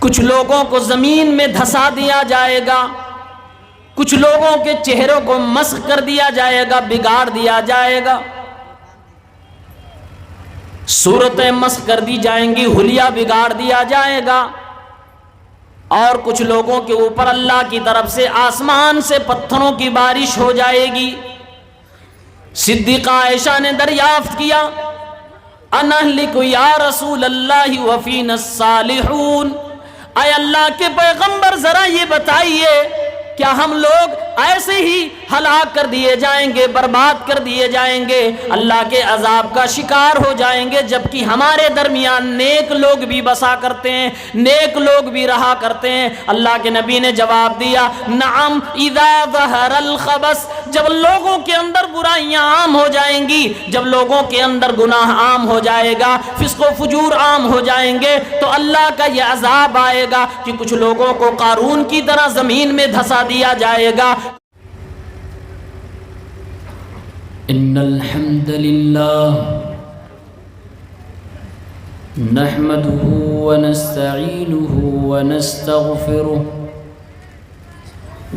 کچھ لوگوں کو زمین میں دھسا دیا جائے گا، کچھ لوگوں کے چہروں کو مسخ کر دیا جائے گا، بگاڑ دیا جائے گا، صورتیں مسخ کر دی جائیں گی، حلیہ بگاڑ دیا جائے گا، اور کچھ لوگوں کے اوپر اللہ کی طرف سے آسمان سے پتھروں کی بارش ہو جائے گی۔ صدیقہ عائشہ نے دریافت کیا، انہلک یا رسول اللہ وفینا الصالحون، اے اللہ کے پیغمبر ذرا یہ بتائیے کیا ہم لوگ ایسے ہی ہلاک کر دیے جائیں گے، برباد کر دیے جائیں گے، اللہ کے عذاب کا شکار ہو جائیں گے، جبکہ ہمارے درمیان نیک لوگ بھی بسا کرتے ہیں، نیک لوگ بھی رہا کرتے ہیں؟ اللہ کے نبی نے جواب دیا، نعم اذا ظہر الخبث، جب لوگوں کے اندر برائیاں عام ہو جائیں گی، جب لوگوں کے اندر گناہ عام ہو جائے گا، فسق و فجور عام ہو جائیں گے، تو اللہ کا یہ عذاب آئے گا کہ کچھ لوگوں کو قارون کی طرح زمین میں دھسا دیا جائے گا۔ ان الحمد للہ نحمده ونستعینه ونستغفره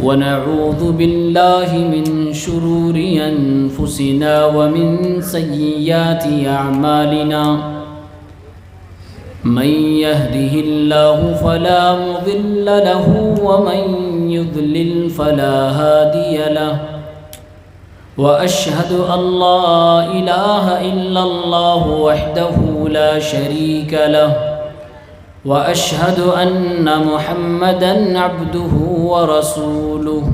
ونعوذ باللہ من شرور انفسنا ومن سیئات اعمالنا، من يهده الله فلا مضل له ومن يضلل فلا هادي له، وأشهد أن لا إله إلا الله وحده لا شريك له، وأشهد أن محمدًا عبده ورسوله،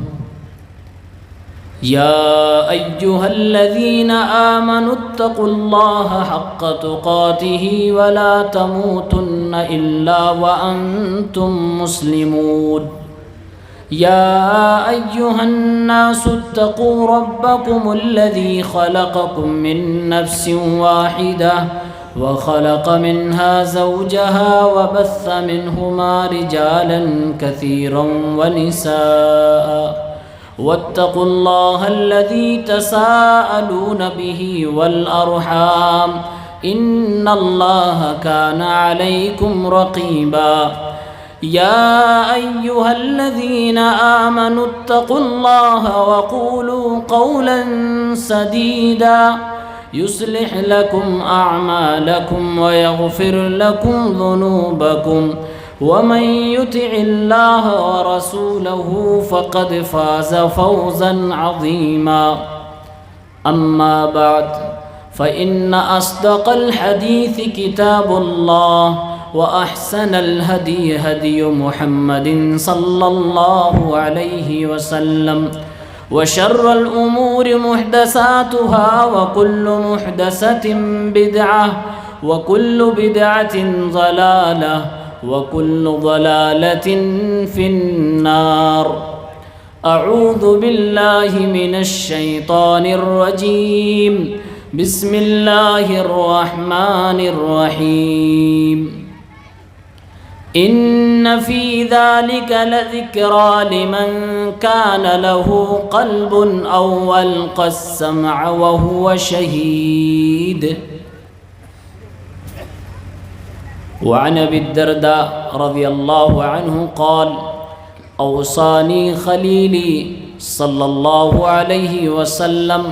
يا أيها الذين آمنوا اتقوا الله حق تقاته ولا تموتن إلا وأنتم مسلمون، يا أيها الناس اتقوا ربكم الذي خلقكم من نفس واحدة وخلق منها زوجها وبث منهما رجالا كثيرا ونساء، واتقوا الله الذي تساءلون به والأرحام إن الله كان عليكم رقيبا، يا أيها الذين آمنوا اتقوا الله وقولوا قولا سديدا يصلح لكم أعمالكم ويغفر لكم ذنوبكم، ومن يطع الله ورسوله فقد فاز فوزا عظيما، أما بعد فإن أصدق الحديث كتاب الله، وأحسن الهدي هدي محمد صلى الله عليه وسلم، وشر الأمور محدثاتها، وكل محدثة بدعة، وكل بدعة ضلالة، وكل ضلالة في النار۔ أعوذ بالله من الشيطان الرجيم، بسم الله الرحمن الرحيم، إن في ذلك لذكرى لمن كان له قلب أو ألقى السمع وهو شهيد۔ وعن أبي الدرداء رضي الله عنه قال، أوصاني خليلي صلى الله عليه وسلم،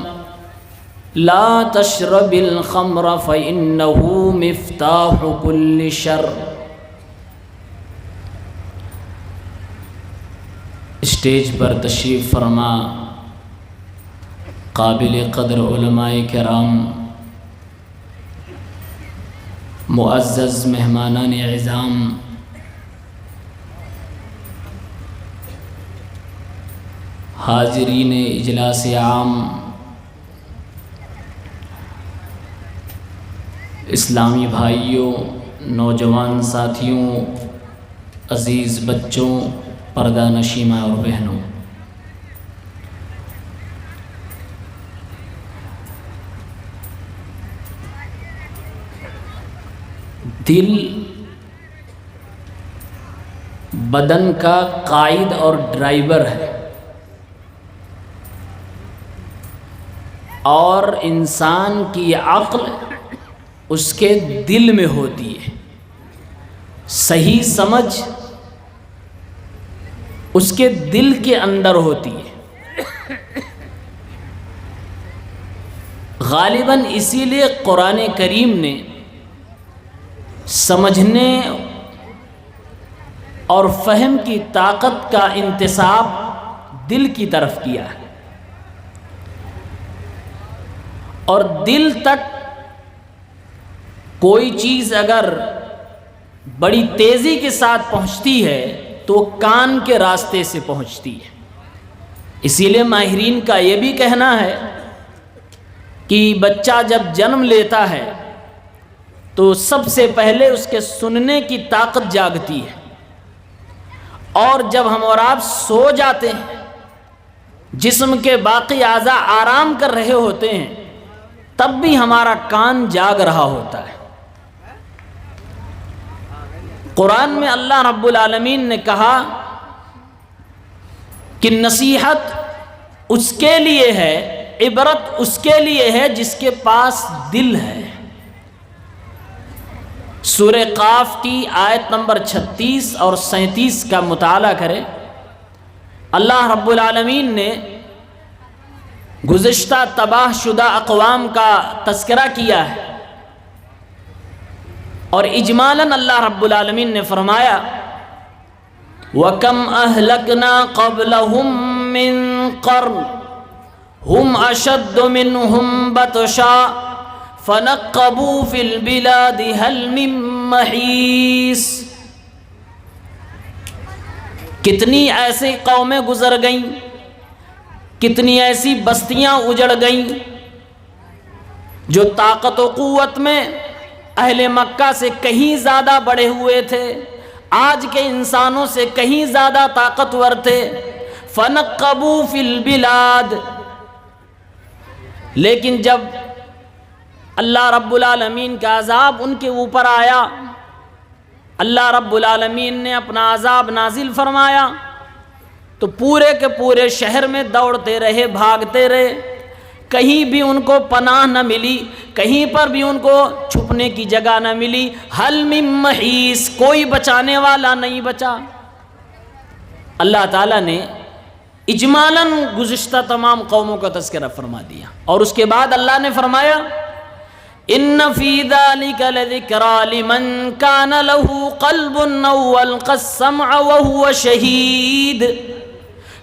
لا تشرب الخمر فإنه مفتاح كل شر۔ اسٹیج پر تشریف فرما قابل قدر علماء کرام، معزز مہمانان اعظام، حاضرین اجلاس عام، اسلامی بھائیوں، نوجوان ساتھیوں، عزیز بچوں، پردہ نشین ماں اور بہنوں، دل بدن کا قائد اور ڈرائیور ہے، اور انسان کی عقل اس کے دل میں ہوتی ہے۔ صحیح سمجھ اس کے دل کے اندر ہوتی ہے۔ غالباً اسی لیے قرآن کریم نے سمجھنے اور فہم کی طاقت کا انتساب دل کی طرف کیا ہے، اور دل تک کوئی چیز اگر بڑی تیزی کے ساتھ پہنچتی ہے تو کان کے راستے سے پہنچتی ہے۔ اسی لیے ماہرین کا یہ بھی کہنا ہے کہ بچہ جب جنم لیتا ہے تو سب سے پہلے اس کے سننے کی طاقت جاگتی ہے، اور جب ہم اور آپ سو جاتے ہیں، جسم کے باقی اعضاء آرام کر رہے ہوتے ہیں، تب بھی ہمارا کان جاگ رہا ہوتا ہے۔ قرآن میں اللہ رب العالمین نے کہا کہ نصیحت اس کے لیے ہے، عبرت اس کے لیے ہے جس کے پاس دل ہے۔ سورہ قاف کی آیت نمبر 36 اور 37 کا مطالعہ کریں۔ اللہ رب العالمین نے گزشتہ تباہ شدہ اقوام کا تذکرہ کیا ہے، اور اجمالاً اللہ رب العالمین نے فرمایا وَكَمْ أَهْلَكْنَا قَبْلَهُمْ مِنْ قَرْنٍ هُمْ أَشَدُّ مِنْهُمْ بَطْشًا فَنَقَّبُوا فِي الْبِلَادِ هَلْ مِن مَّحِيصٍ۔ کتنی ایسی قومیں گزر گئیں، کتنی ایسی بستیاں اجڑ گئیں جو طاقت و قوت میں اہل مکہ سے کہیں زیادہ بڑھے ہوئے تھے، آج کے انسانوں سے کہیں زیادہ طاقتور تھے۔ فَنَقَّبُوا فِي الْبِلَادِ، لیکن جب اللہ رب العالمین کا عذاب ان کے اوپر آیا، اللہ رب العالمین نے اپنا عذاب نازل فرمایا، تو پورے کے پورے شہر میں دوڑتے رہے، بھاگتے رہے، کہیں بھی ان کو پناہ نہ ملی، کہیں پر بھی ان کو چھپنے کی جگہ نہ ملی۔ حل من محیص، کوئی بچانے والا نہیں بچا۔ اللہ تعالیٰ نے اجمالاً گزشتہ تمام قوموں کا تذکرہ فرما دیا، اور اس کے بعد اللہ نے فرمایا ان فی ذلک لذکریٰ لمن کان لہ قلب او القی السمع وہو شہید۔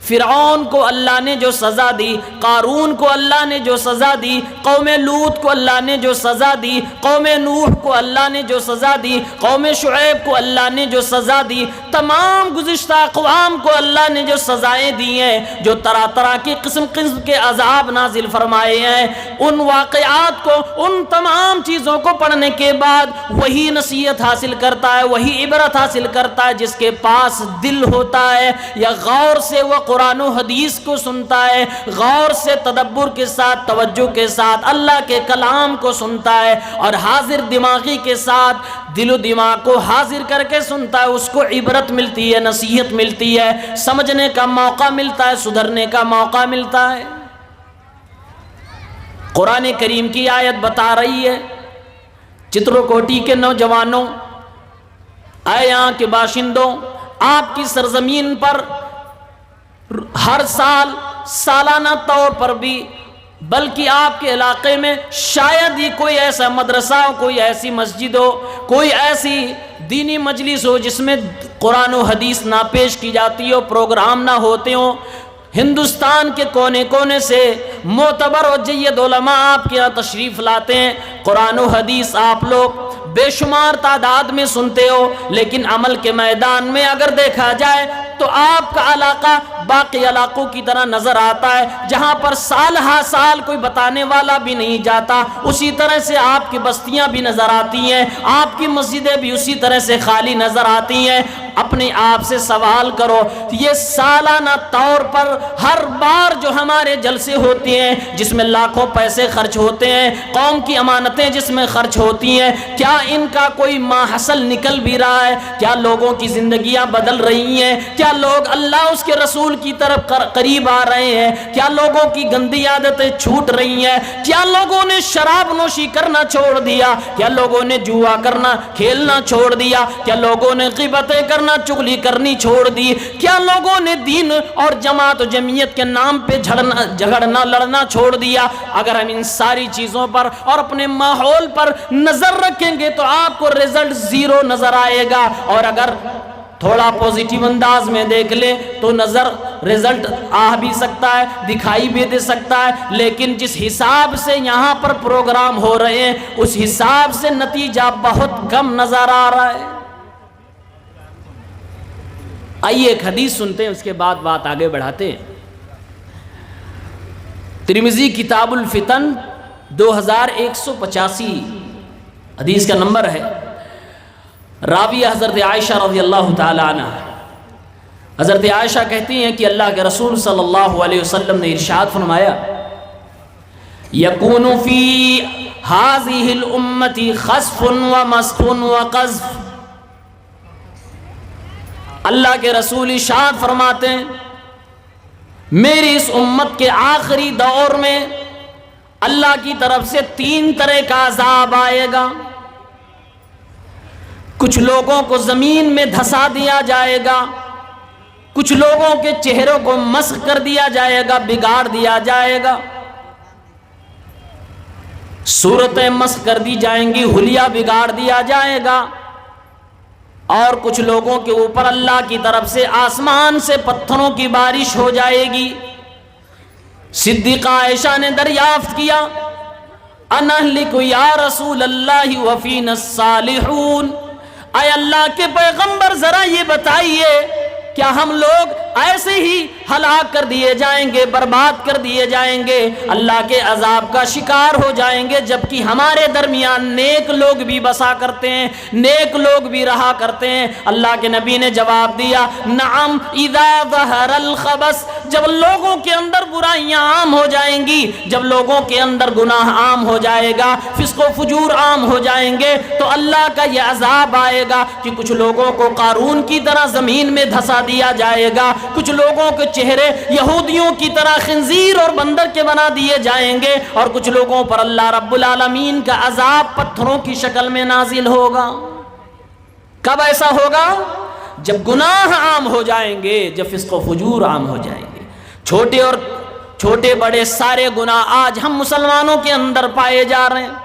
فرعون کو اللہ نے جو سزا دی، قارون کو اللہ نے جو سزا دی، قوم لوط کو اللہ نے جو سزا دی، قوم نوح کو اللہ نے جو سزا دی، قوم شعیب کو اللہ نے جو سزا دی، تمام گزشتہ اقوام کو اللہ نے جو سزائیں دی ہیں، جو طرح طرح کی قسم قسم کے عذاب نازل فرمائے ہیں، ان واقعات کو، ان تمام چیزوں کو پڑھنے کے بعد وہی نصیحت حاصل کرتا ہے، وہی عبرت حاصل کرتا ہے جس کے پاس دل ہوتا ہے، یا غور سے وہ قرآن و حدیث کو سنتا ہے، غور سے تدبر کے ساتھ، توجہ کے ساتھ اللہ کے کلام کو سنتا ہے، اور حاضر دماغی کے ساتھ دل و دماغ کو حاضر کر کے سنتا ہے، اس کو عبرت ملتی ہے، نصیحت ملتی ہے، سمجھنے کا موقع ملتا ہے، سدھرنے کا موقع ملتا ہے۔ قرآن کریم کی آیت بتا رہی ہے چترکوٹی کے نوجوانوں، اے یہاں کے باشندوں، آپ کی سرزمین پر ہر سال، سالانہ طور پر بھی، بلکہ آپ کے علاقے میں شاید ہی کوئی ایسا مدرسہ ہو، کوئی ایسی مسجد ہو، کوئی ایسی دینی مجلس ہو جس میں قرآن و حدیث نہ پیش کی جاتی ہو، پروگرام نہ ہوتے ہوں۔ ہندوستان کے کونے کونے سے معتبر و جید علماء آپ کے یہاں تشریف لاتے ہیں، قرآن و حدیث آپ لوگ بے شمار تعداد میں سنتے ہو، لیکن عمل کے میدان میں اگر دیکھا جائے تو آپ کا علاقہ باقی علاقوں کی طرح نظر آتا ہے، جہاں پر سال ہا سال کوئی بتانے والا بھی نہیں جاتا، اسی طرح سے آپ کی بستیاں بھی نظر آتی ہیں، آپ کی مسجدیں بھی اسی طرح سے خالی نظر آتی ہیں۔ اپنے آپ سے سوال کرو، یہ سالانہ طور پر ہر بار جو ہمارے جلسے ہوتے ہیں جس میں لاکھوں پیسے خرچ ہوتے ہیں، قوم کی امانتیں جس میں خرچ ہوتی ہیں، کیا ان کا کوئی ماحصل نکل بھی رہا ہے؟ کیا لوگوں کی زندگیاں بدل رہی ہیں؟ کیا کیا لوگ اللہ اس کے رسول کی طرف قریب آ رہے ہیں؟ کیا لوگوں کی گندی عادتیں چھوٹ رہی ہیں؟ کیا لوگوں نے شراب نوشی کرنا چھوڑ دیا؟ کیا لوگوں نے جوا کرنا کھیلنا چھوڑ دیا؟ کیا لوگوں نے غیبتیں کرنا چغلی کرنی چھوڑ دی؟ کیا لوگوں نے دین اور جماعت و جمعیت کے نام پہ جھگڑنا لڑنا چھوڑ دیا؟ اگر ہم ان ساری چیزوں پر اور اپنے ماحول پر نظر رکھیں گے تو آپ کو رزلٹ زیرو نظر آئے گا، اور اگر تھوڑا پوزیٹیو انداز میں دیکھ لیں تو رزلٹ آ بھی سکتا ہے، دکھائی بھی دے سکتا ہے، لیکن جس حساب سے یہاں پر پروگرام ہو رہے ہیں اس حساب سے نتیجہ بہت کم نظر آ رہا ہے۔ آئیے ایک حدیث سنتے ہیں، اس کے بعد بات آگے بڑھاتے ہیں۔ ترمذی کتاب الفتن 2185 حدیث کا نمبر ہے۔ راوی حضرت عائشہ رضی اللہ تعالی عنہ، حضرت عائشہ کہتی ہیں کہ اللہ کے رسول صلی اللہ علیہ وسلم نے ارشاد فرمایا، یکون فی ہذہ الامۃ خسف ومسخ وقذف۔ اللہ کے رسول ارشاد فرماتے ہیں میری اس امت کے آخری دور میں اللہ کی طرف سے 3 طرح کا عذاب آئے گا۔ کچھ لوگوں کو زمین میں دھسا دیا جائے گا، کچھ لوگوں کے چہروں کو مسخ کر دیا جائے گا، بگاڑ دیا جائے گا، صورتیں مسخ کر دی جائیں گی، حلیہ بگاڑ دیا جائے گا، اور کچھ لوگوں کے اوپر اللہ کی طرف سے آسمان سے پتھروں کی بارش ہو جائے گی۔ صدیقہ عائشہ نے دریافت کیا، انہلک یا رسول اللہ وفینا الصالحون، اے اللہ کے پیغمبر ذرا یہ بتائیے کیا ہم لوگ ایسے ہی ہلاک کر دیے جائیں گے، برباد کر دیے جائیں گے، اللہ کے عذاب کا شکار ہو جائیں گے، جبکہ ہمارے درمیان نیک لوگ بھی بسا کرتے ہیں، نیک لوگ بھی رہا کرتے ہیں؟ اللہ کے نبی نے جواب دیا، نعم اذا ظہر الخبث، جب لوگوں کے اندر برائیاں عام ہو جائیں گی، جب لوگوں کے اندر گناہ عام ہو جائے گا، فسق و فجور عام ہو جائیں گے، تو اللہ کا یہ عذاب آئے گا کہ کچھ لوگوں کو قارون کی طرح زمین میں دھسا دیا جائے گا، کچھ لوگوں کے چہرے یہودیوں کی طرح خنزیر اور بندر کے بنا دیے جائیں گے، اور کچھ لوگوں پر اللہ رب العالمین کا عذاب پتھروں کی شکل میں نازل ہوگا۔ کب ایسا ہوگا؟ جب گناہ عام ہو جائیں گے، جب فسق و فجور عام ہو جائیں گے۔ چھوٹے بڑے سارے گناہ آج ہم مسلمانوں کے اندر پائے جا رہے ہیں،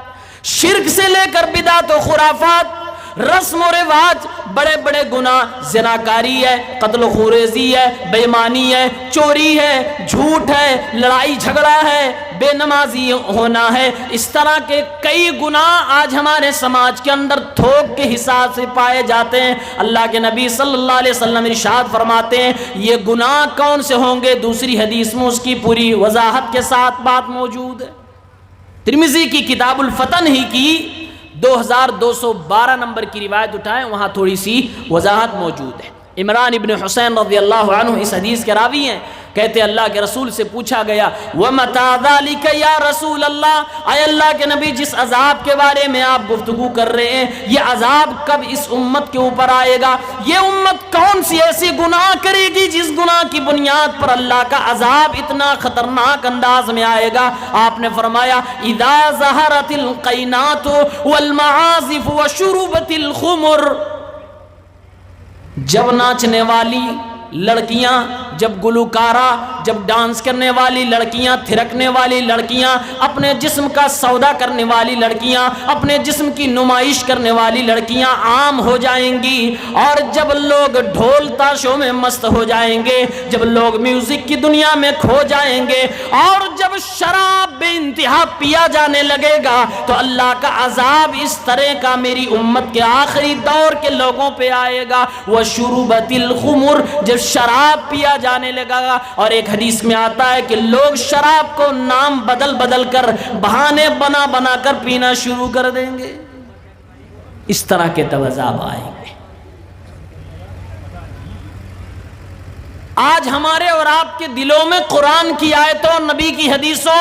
شرک سے لے کر بدعت و خرافات، رسم و رواج، بڑے بڑے گناہ، زناکاری ہے، قتل و خوریزی ہے، بے ایمانی ہے، چوری ہے، جھوٹ ہے، لڑائی جھگڑا ہے، بے نمازی ہونا ہے، اس طرح کے کئی گناہ آج ہمارے سماج کے اندر تھوک کے حساب سے پائے جاتے ہیں۔ اللہ کے نبی صلی اللہ علیہ وسلم ارشاد فرماتے ہیں یہ گناہ کون سے ہوں گے؟ دوسری حدیث میں اس کی پوری وضاحت کے ساتھ بات موجود ہے۔ ترمذی کی کتاب الفتن ہی کی 2212 نمبر کی روایت اٹھائیں، وہاں تھوڑی سی وضاحت موجود ہے۔ عمران ابن حسین رضی اللہ عنہ اس حدیث کے راوی ہیں، کہتے اللہ کے رسول سے پوچھا گیا، وَمَتَى ذَلِكَ يَا رسول اللہ، اے اللہ کے نبی جس عذاب کے بارے میں آپ گفتگو کر رہے ہیں یہ عذاب کب اس امت کے اوپر آئے گا؟ یہ امت کون سی ایسی گناہ کرے گی جس گناہ کی بنیاد پر اللہ کا عذاب اتنا خطرناک انداز میں آئے گا؟ آپ نے فرمایا، اِذَا ظَهَرَتِ الْقَيْنَاتُ وَالْمَعَازِفُ وَشُرُبَتِ الْخُمُرُ، جب ناچنے والی لڑکیاں، جب گلوکارہ، جب ڈانس کرنے والی لڑکیاں، تھرکنے والی لڑکیاں، اپنے جسم کا سودا کرنے والی لڑکیاں، اپنے جسم کی نمائش کرنے والی لڑکیاں عام ہو جائیں گی، اور جب لوگ ڈھول تاشوں میں مست ہو جائیں گے، جب لوگ میوزک کی دنیا میں کھو جائیں گے، اور جب شراب بے انتہا پیا جانے لگے گا، تو اللہ کا عذاب اس طرح کا میری امت کے آخری دور کے لوگوں پہ آئے گا۔ وَشُرُبَتِ الْخُمُرُ، جب شراب پیا جانے لگا گا، اور ایک حدیث میں آتا ہے کہ لوگ شراب کو نام بدل بدل کر، بہانے بنا بنا کر پینا شروع کر دیں گے۔ اس طرح کے عذاب آئیں گے۔ آج ہمارے اور آپ کے دلوں میں قرآن کی آیتوں، نبی کی حدیثوں،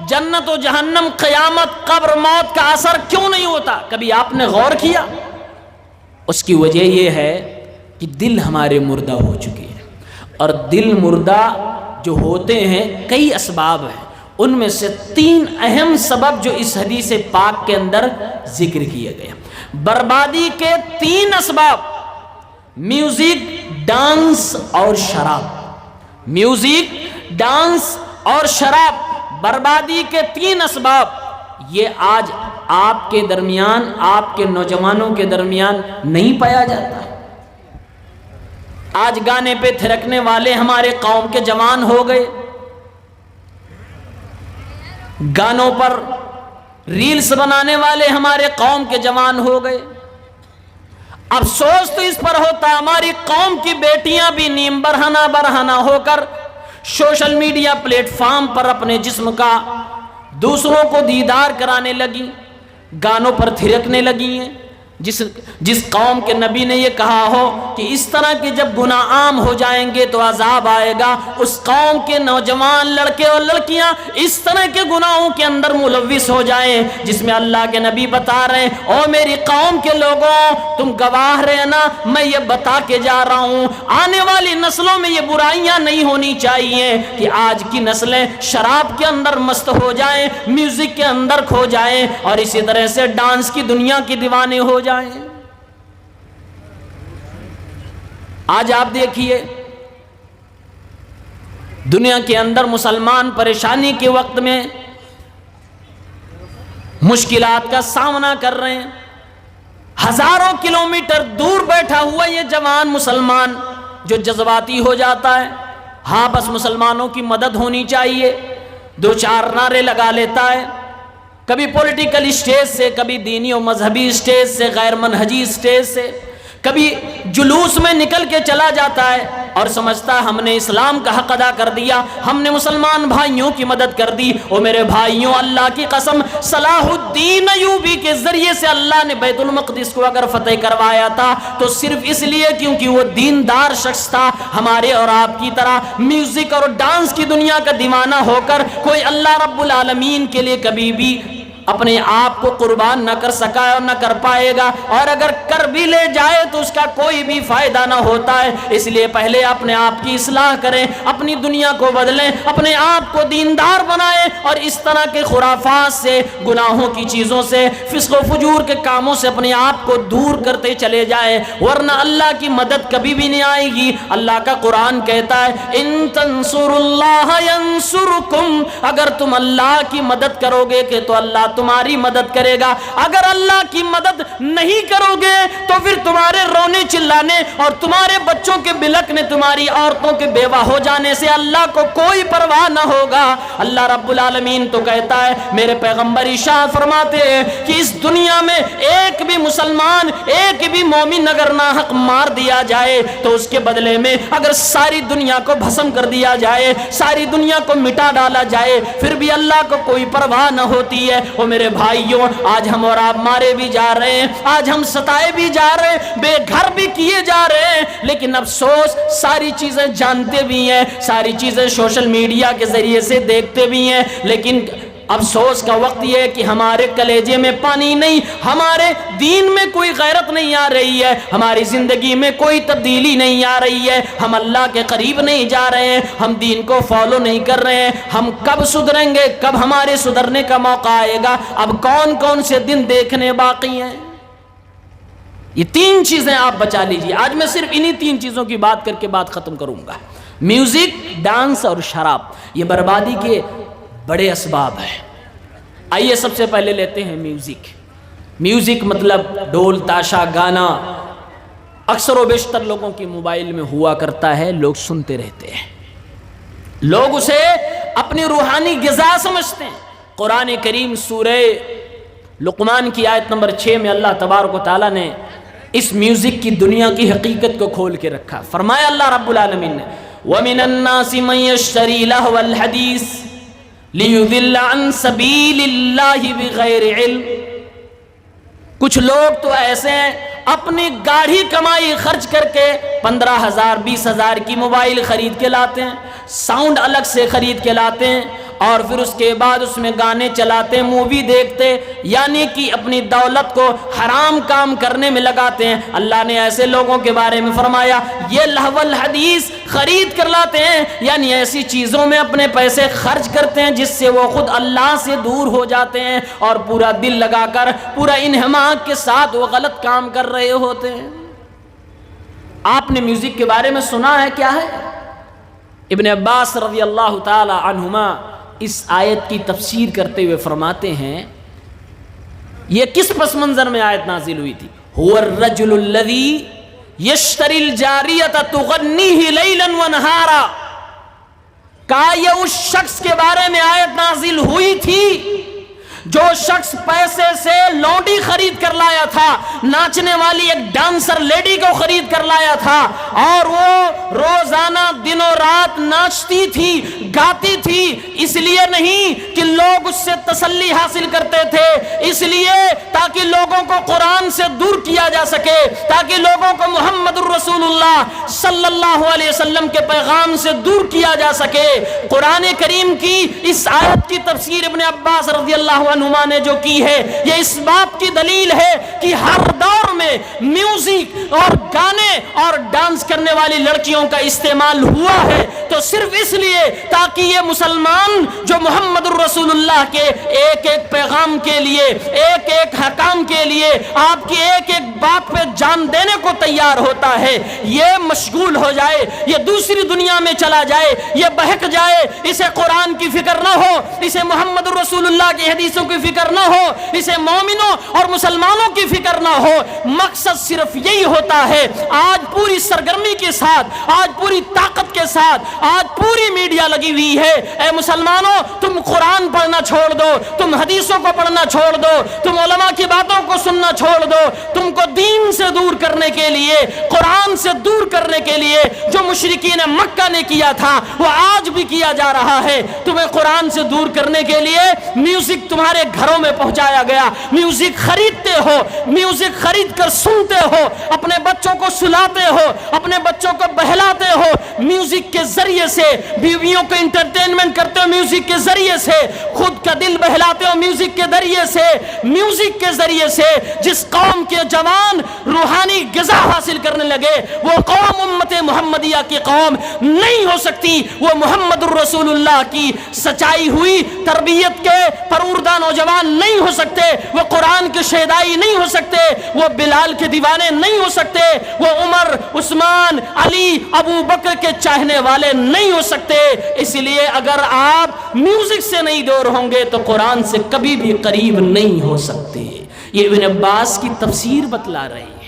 جنت و جہنم، قیامت، قبر، موت کا اثر کیوں نہیں ہوتا؟ کبھی آپ نے غور کیا؟ اس کی وجہ یہ ہے کہ دل ہمارے مردہ ہو چکے ہیں۔ اور دل مردہ جو ہوتے ہیں کئی اسباب ہیں، ان میں سے 3 اہم سبب جو اس حدیث پاک کے اندر ذکر کیے گئے۔ بربادی کے 3 اسباب: میوزک، ڈانس اور شراب۔ میوزک، ڈانس اور شراب، بربادی کے 3 اسباب، یہ آج آپ کے درمیان، آپ کے نوجوانوں کے درمیان نہیں پایا جاتا۔ آج گانے پہ تھرکنے والے ہمارے قوم کے جوان ہو گئے، گانوں پر ریلز بنانے والے ہمارے قوم کے جوان ہو گئے۔ افسوس تو اس پر ہوتا ہے ہماری قوم کی بیٹیاں بھی نیم برہنہ ہو کر سوشل میڈیا پلیٹ فارم پر اپنے جسم کا دوسروں کو دیدار کرانے لگی، گانوں پر تھرکنے لگی ہیں۔ جس قوم کے نبی نے یہ کہا ہو کہ اس طرح کے جب گناہ عام ہو جائیں گے تو عذاب آئے گا، اس قوم کے نوجوان لڑکے اور لڑکیاں اس طرح کے گناہوں کے اندر ملوث ہو جائیں جس میں اللہ کے نبی بتا رہے ہیں، او میری قوم کے لوگوں تم گواہ رہنا، میں یہ بتا کے جا رہا ہوں آنے والی نسلوں میں یہ برائیاں نہیں ہونی چاہیے کہ آج کی نسلیں شراب کے اندر مست ہو جائیں، میوزک کے اندر کھو جائیں اور اسی طرح سے ڈانس کی دنیا کی دیوانے ہو جائیں۔ آج آپ دیکھیے دنیا کے اندر مسلمان پریشانی کے وقت میں مشکلات کا سامنا کر رہے ہیں، ہزاروں کلومیٹر دور بیٹھا ہوا یہ جوان مسلمان جو جذباتی ہو جاتا ہے، ہاں بس مسلمانوں کی مدد ہونی چاہیے، 2-4 نعرے لگا لیتا ہے، کبھی پولیٹیکل اسٹیج سے، کبھی دینی و مذہبی اسٹیج سے، غیر منہجی اسٹیج سے، کبھی جلوس میں نکل کے چلا جاتا ہے اور سمجھتا ہے ہم نے اسلام کا حق ادا کر دیا، ہم نے مسلمان بھائیوں کی مدد کر دی۔ او میرے بھائیوں، اللہ کی قسم، صلاح الدین ایوبی کے ذریعے سے اللہ نے بیت المقدس کو اگر فتح کروایا تھا تو صرف اس لیے کیونکہ وہ دیندار شخص تھا۔ ہمارے اور آپ کی طرح میوزک اور ڈانس کی دنیا کا دیوانہ ہو کر کوئی اللہ رب العالمین کے لیے کبھی بھی اپنے آپ کو قربان نہ کر سکا اور نہ کر پائے گا، اور اگر کر بھی لے جائے تو اس کا کوئی بھی فائدہ نہ ہوتا ہے۔ اس لیے پہلے اپنے آپ کی اصلاح کریں، اپنی دنیا کو بدلیں، اپنے آپ کو دیندار بنائیں اور اس طرح کے خرافات سے، گناہوں کی چیزوں سے، فسق و فجور کے کاموں سے اپنے آپ کو دور کرتے چلے جائیں، ورنہ اللہ کی مدد کبھی بھی نہیں آئے گی۔ اللہ کا قرآن کہتا ہے ان تنصروا اللہ ینصرکم، اگر تم اللہ کی مدد کرو گے کہ تو اللہ تمہاری مدد کرے گا، اگر اللہ کی مدد نہیں کرو گے تو پھر تمہارے رونے چلانے اور تمہارے بچوں کے بلکنے، تمہاری عورتوں کے بیوہ ہو جانے سے اللہ کو کوئی پرواہ نہ ہوگا۔ اللہ رب العالمین تو کہتا ہے، میرے پیغمبر ارشاد فرماتے ہیں کہ اس دنیا میں ایک بھی مسلمان، ایک بھی مومن اگر ناحق مار دیا جائے تو اس کے بدلے میں اگر ساری دنیا کو بھسم کر دیا جائے، ساری دنیا کو مٹا ڈالا جائے، پھر بھی اللہ کو کوئی پرواہ نہ ہوتی ہے۔ وہ میرے بھائیوں، آج ہم اور آپ مارے بھی جا رہے ہیں، آج ہم ستائے بھی جا رہے ہیں، بے گھر بھی کیے جا رہے ہیں، لیکن افسوس ساری چیزیں جانتے بھی ہیں، ساری چیزیں سوشل میڈیا کے ذریعے سے دیکھتے بھی ہیں، لیکن افسوس کا وقت یہ ہے کہ ہمارے کلیجے میں پانی نہیں، ہمارے دین میں کوئی غیرت نہیں آ رہی ہے، ہماری زندگی میں کوئی تبدیلی نہیں آ رہی ہے، ہم اللہ کے قریب نہیں جا رہے ہیں، ہم دین کو فالو نہیں کر رہے ہیں۔ ہم کب سدھریں گے؟ کب ہمارے سدھرنے کا موقع آئے گا؟ اب کون کون سے دن دیکھنے باقی ہیں؟ یہ 3 چیزیں آپ بچا لیجئے۔ آج میں صرف انہی 3 چیزوں کی بات کر کے بات ختم کروں گا۔ میوزک، ڈانس اور شراب، یہ بربادی کے بڑے اسباب ہیں۔ آئیے سب سے پہلے لیتے ہیں میوزک۔ میوزک مطلب ڈھول، تاشا، گانا اکثر و بیشتر لوگوں کی موبائل میں ہوا کرتا ہے، لوگ سنتے رہتے ہیں، لوگ اسے اپنی روحانی غذا سمجھتے ہیں۔ قرآن کریم سورہ لقمان کی آیت نمبر 6 میں اللہ تبارک و تعالیٰ نے اس میوزک کی دنیا کی حقیقت کو کھول کے رکھا۔ فرمایا اللہ رب العالمین نے وَمِنَ النَّاسِ مَن يَشْتَرِي لَهْوَ الْحَدِيثِ لِيُضِلَّ عَن سَبِيلِ اللَّهِ بِغَيْرِ عِلْمٍ، کچھ لوگ تو ایسے ہیں اپنی گاڑھی کمائی خرچ کر کے 15,000 20,000 کی موبائل خرید کے لاتے ہیں، ساؤنڈ الگ سے خرید کے لاتے ہیں اور پھر اس کے بعد اس میں گانے چلاتے، مووی دیکھتے، یعنی کہ اپنی دولت کو حرام کام کرنے میں لگاتے ہیں۔ اللہ نے ایسے لوگوں کے بارے میں فرمایا یہ لہو الحدیث خرید کر لاتے ہیں، یعنی ایسی چیزوں میں اپنے پیسے خرچ کرتے ہیں جس سے وہ خود اللہ سے دور ہو جاتے ہیں، اور پورا دل لگا کر پورا انہماک کے ساتھ وہ غلط کام کر رہے ہوتے ہیں۔ آپ نے میوزک کے بارے میں سنا ہے کیا ہے؟ ابن عباس رضی اللہ تعالی عنہما اس آیت کی تفسیر کرتے ہوئے فرماتے ہیں یہ کس پس منظر میں آیت نازل ہوئی تھی؟ هو الرجل الذي يشتري الجارية تغنيه ليلا ونهارا، کہا یہ اس شخص کے بارے میں آیت نازل ہوئی تھی جو شخص پیسے سے لونڈی خرید کر لایا تھا، ناچنے والی ایک ڈانسر لیڈی کو خرید کر لایا تھا، اور وہ روزانہ دن و رات ناچتی تھی، گاتی تھی، اس لیے نہیں کہ لوگ اس سے تسلی حاصل کرتے تھے، اس لیے تاکہ لوگوں کو قرآن سے دور کیا جا سکے، تاکہ لوگوں کو محمد الرسول اللہ صلی اللہ علیہ وسلم کے پیغام سے دور کیا جا سکے۔ قرآن کریم کی اس آیت کی تفسیر ابن عباس رضی اللہ عنہما نے جو کی ہے، یہ اس بات کی دلیل ہے کہ ہر دور میں میوزک اور گانے اور ڈانس کرنے والی لڑکیوں کا استعمال ہوا ہے، تو صرف اس لیے تاکہ یہ مسلمان جو محمد الرسول اللہ کے ایک ایک پیغام کے لیے، ایک ایک حکام کے لیے، آپ کی ایک ایک بات پہ جان دینے کو تیار ہوتا ہے، یہ مشغول ہو جائے، یہ دوسری دنیا میں چلا جائے، یہ بہک جائے، اسے قرآن کی فکر نہ ہو، اسے محمد الرسول اللہ کی حدیثوں کی فکر نہ ہو، اسے مومنوں اور مسلمانوں کی فکر نہ ہو۔ مقصد صرف یہی ہوتا ہے، آج پوری سرگرمی کے ساتھ، آج پوری طاقت کے ساتھ، آج پوری میڈیا لگی ہوئی ہے، اے مسلمانوں تم قرآن پڑھنا چھوڑ دو، تم حدیثوں کو پڑھنا چھوڑ دو، تم علماء کی باتوں کو سننا چھوڑ دو، تم کو دین سے دور کرنے کے لیے، قرآن سے دور کرنے کے لیے جو مشرکین مکہ نے کیا تھا وہ آج بھی کیا جا رہا ہے۔ تمہیں قرآن سے دور کرنے کے لیے میوزک تمہارے گھروں میں پہنچایا گیا، میوزک خریدتے ہو، میوزک خرید کر سنتے ہو، اپنے بچوں کو سلاتے ہو، اپنے بچوں کو بہلاتے ہو، میوزک کے ذریعے سے بیویوں کو انٹرٹینمنٹ کرتے ہو، میوزک کے ذریعے سے خود کا دل بہلاتے ہو، میوزک کے ذریعے سے، میوزک کے ذریعے سے جس قوم کے جوان روحانی غذا حاصل کرنے لگے وہ قوم امت محمدیہ کی قوم نہیں ہو سکتی، وہ محمد الرسول اللہ کی سچائی ہوئی تربیت کے پروردہ نوجوان نہیں ہو سکتے، وہ قرآن کے شہدائی نہیں ہو سکتے، وہ بلال کے دیوانے نہیں ہو سکتے، وہ عمر، عثمان، علی، ابو بکر کے چاہنے والے نہیں ہو سکتے۔ اس لیے اگر آپ میوزک سے نہیں دور ہوں گے تو قرآن سے کبھی بھی قریب نہیں ہو سکتے۔ یہ ابن عباس کی تفسیر بتلا رہی ہے۔